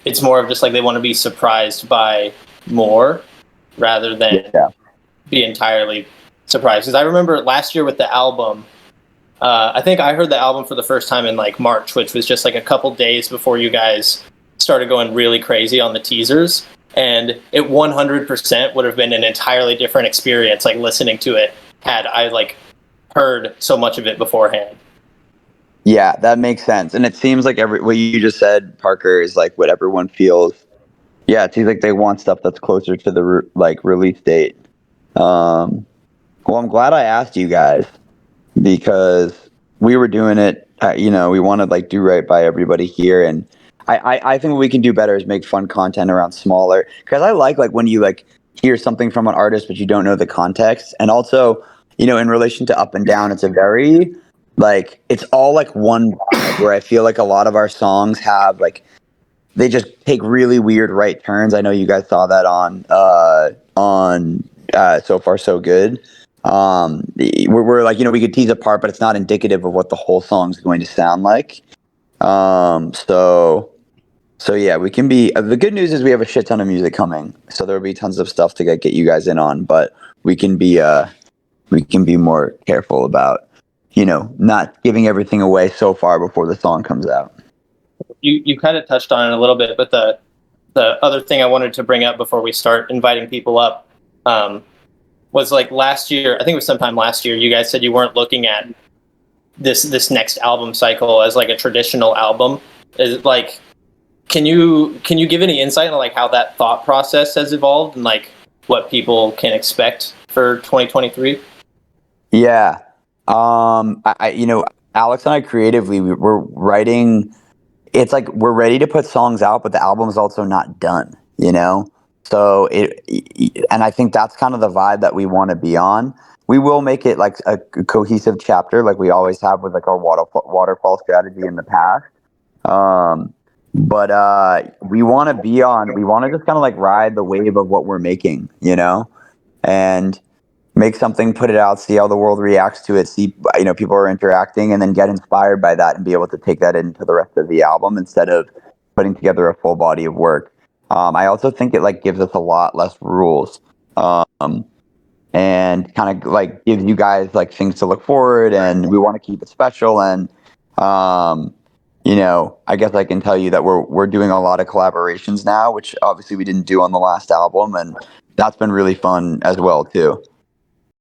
it's more of just like they want to be surprised by more rather than be entirely surprised. Because I remember last year with the album, I think I heard the album for the first time in like March, which was just like a couple days before you guys started going really crazy on the teasers. And it 100% would have been an entirely different experience, like listening to it, had I like heard so much of it beforehand. Yeah, that makes sense. And it seems like what you just said, Parker, is like what everyone feels. Yeah, it seems like they want stuff that's closer to the release date. Well, I'm glad I asked you guys because we were doing it. We want to like do right by everybody here, and I think what we can do better is make fun content around smaller. Because I like when you like hear something from an artist but you don't know the context, and also in relation to Up and Down, it's a very like it's all like one vibe, where I feel like a lot of our songs have like they just take really weird right turns. I know you guys saw that on So Far So Good. We're like we could tease apart, but it's not indicative of what the whole song's going to sound like. So yeah, we can be. The good news is we have a shit ton of music coming, so there'll be tons of stuff to get you guys in on. But we can be more careful about not giving everything away so far before the song comes out. You kind of touched on it a little bit, but the other thing I wanted to bring up before we start inviting people up was like last year. I think it was sometime last year. You guys said you weren't looking at this next album cycle as like a traditional album. Is it like can you give any insight on like how that thought process has evolved and like what people can expect for 2023? Yeah. Alex and I creatively we're writing. It's like we're ready to put songs out, but the album is also not done. So and I think that's kind of the vibe that we want to be on. We will make it like a cohesive chapter, like we always have with like our waterfall strategy in the past. But we want to just kind of like ride the wave of what we're making, and make something, put it out, see how the world reacts to it, see people are interacting, and then get inspired by that and be able to take that into the rest of the album instead of putting together a full body of work. I also think it like gives us a lot less rules, and kind of like gives you guys like things to look forward, and we want to keep it special. And I guess I can tell you that we're doing a lot of collaborations now, which obviously we didn't do on the last album, and that's been really fun as well too.